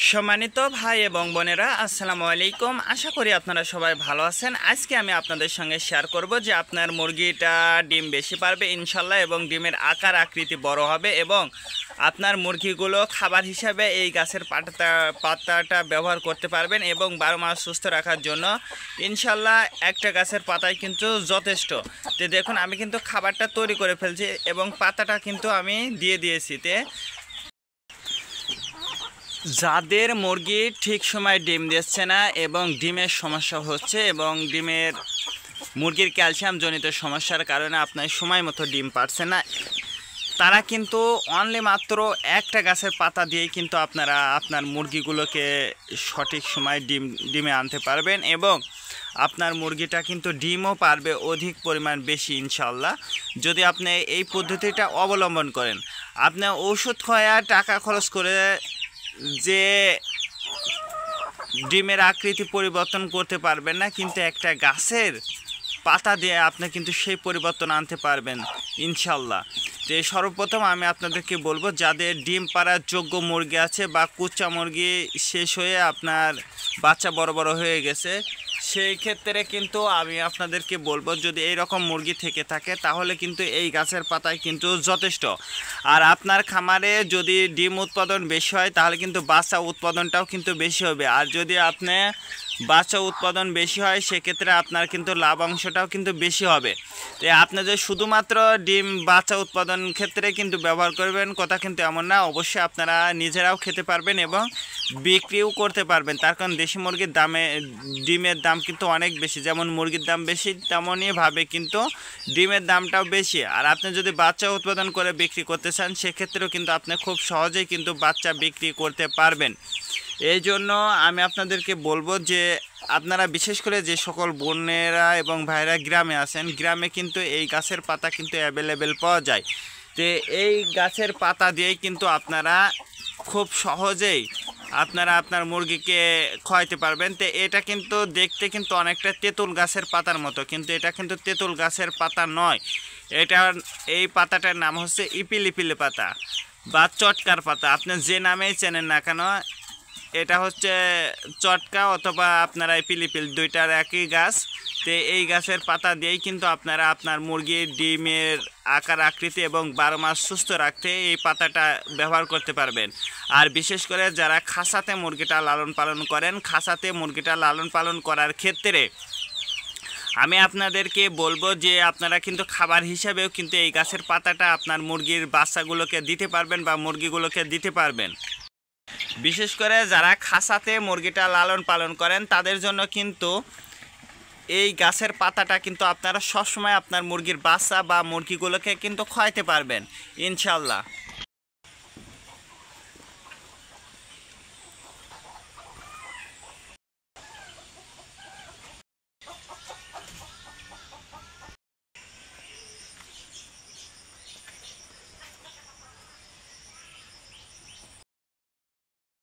সম্মানিত ভাই এবং বোনেরা, আসসালামু আলাইকুম। আশা করি আপনারা সবাই ভালো আছেন। আজকে আমি আপনাদের সঙ্গে শেয়ার করব যে আপনার মুরগিটা ডিম বেশি পারবে ইনশাল্লাহ, এবং ডিমের আকার আকৃতি বড় হবে, এবং আপনার মুরগিগুলো খাবার হিসাবে এই গাছের পাতাটা ব্যবহার করতে পারবেন, এবং 12 মাস সুস্থ রাখার জন্য ইনশাল্লাহ একটা গাছের পাতাই কিন্তু যথেষ্ট। তো দেখুন, আমি কিন্তু খাবারটা তৈরি করে ফেলছি এবং পাতাটা কিন্তু আমি দিয়ে দিয়েছি। যাদের মুরগি ঠিক সময় ডিম দিচ্ছে না এবং ডিমের সমস্যা হচ্ছে, এবং মুরগির ক্যালসিয়াম জনিত সমস্যার কারণে আপনার সময় মতো ডিম পারছে না, তারা কিন্তু অনলি মাত্র একটা গাছের পাতা দিয়েই কিন্তু আপনারা আপনার মুরগিগুলোকে সঠিক সময় ডিমে আনতে পারবেন, এবং আপনার মুরগিটা কিন্তু ডিমও পারবে অধিক পরিমাণ বেশি ইনশাল্লাহ, যদি আপনি এই পদ্ধতিটা অবলম্বন করেন। আপনি ওষুধ খাওয়া টাকা খরচ করে যে ডিমের আকৃতি পরিবর্তন করতে পারবেন না, কিন্তু একটা গাছের পাতা দিয়ে আপনি কিন্তু সেই পরিবর্তন আনতে পারবেন ইনশাল্লাহ। তো সর্বপ্রথম আমি আপনাদেরকে বলবো, যাদের ডিম পাড়ার যোগ্য মুরগি আছে বা কুচা মুরগি শেষ হয়ে আপনার বাচ্চা বড় বড় হয়ে গেছে, সেই ক্ষেত্রে কিন্তু আমি আপনাদেরকে বলবো, যদি এই রকম মুরগি থেকে থাকে তাহলে কিন্তু এই গাছের পাতায় কিন্তু যথেষ্ট। আর আপনার খামারে যদি ডিম উৎপাদন বেশি হয় তাহলে কিন্তু বাচ্চা উৎপাদনটাও কিন্তু বেশি হবে। আর যদি আপনি বাচ্চা উৎপাদন বেশি হয় সেক্ষেত্রে আপনার কিন্তু লাভাংশটাও কিন্তু বেশি হবে। তো আপনি যে শুধুমাত্র ডিম বাচ্চা উৎপাদন ক্ষেত্রে কিন্তু ব্যবহার করবেন কথা কিন্তু এমন না, অবশ্যই আপনারা নিজেরাও খেতে পারবেন এবং বিক্রিও করতে পারবেন। তার কারণ দেশি মুরগির ডিমের দাম কিন্তু অনেক বেশি, যেমন মুরগির দাম বেশি তেমনইভাবে কিন্তু ডিমের দামটাও বেশি। আর আপনি যদি বাচ্চা উৎপাদন করে বিক্রি করতে চান সেক্ষেত্রেও কিন্তু আপনি খুব সহজেই কিন্তু বাচ্চা বিক্রি করতে পারবেন। এই জন্য আমি আপনাদেরকে বলবো যে আপনারা বিশেষ করে যে সকল বোনেরা এবং ভাইরা গ্রামে আছেন, গ্রামে কিন্তু এই গাছের পাতা কিন্তু অ্যাভেলেবেল পাওয়া যায়। তো এই গাছের পাতা দিয়েই কিন্তু আপনারা খুব সহজেই আপনার মুরগিকে খাওয়াইতে পারবেন। তো এটা কিন্তু দেখতে কিন্তু অনেকটা তেঁতুল গাছের পাতার মতো, কিন্তু এটা কিন্তু তেঁতুল গাছের পাতা নয়। এই পাতাটার নাম হচ্ছে ইপিলিপিলি পাতা বা চটকার পাতা, আপনি যে নামেই চেনেন না কেন। এটা হচ্ছে চটকা অথবা আপনারা পিলিপিল, দুইটার একই গাছ। তো এই গাছের পাতা দিয়েই কিন্তু আপনারা আপনার মুরগির ডিমের আকার আকৃতি এবং 12 মাস সুস্থ রাখতে এই পাতাটা ব্যবহার করতে পারবেন। আর বিশেষ করে যারা খাঁচাতে মুরগিটা লালন পালন করেন, খাঁচাতে মুরগিটা লালন পালন করার ক্ষেত্রে আমি আপনাদেরকে বলবো যে আপনারা কিন্তু খাবার হিসাবেও কিন্তু এই গাছের পাতাটা আপনার মুরগির বাচ্চাগুলোকে দিতে পারবেন বা মুরগিগুলোকে দিতে পারবেন। বিশেষ করে যারা খাঁচাতে মুরগিটা লালন পালন করেন তাদের জন্য কিন্তু এই গাছের পাতাটা কিন্তু আপনারা সবসময় আপনার মুরগির বাচ্চা বা মুরগিগুলোকে কিন্তু খাওয়াইতে পারবেন ইনশাল্লাহ।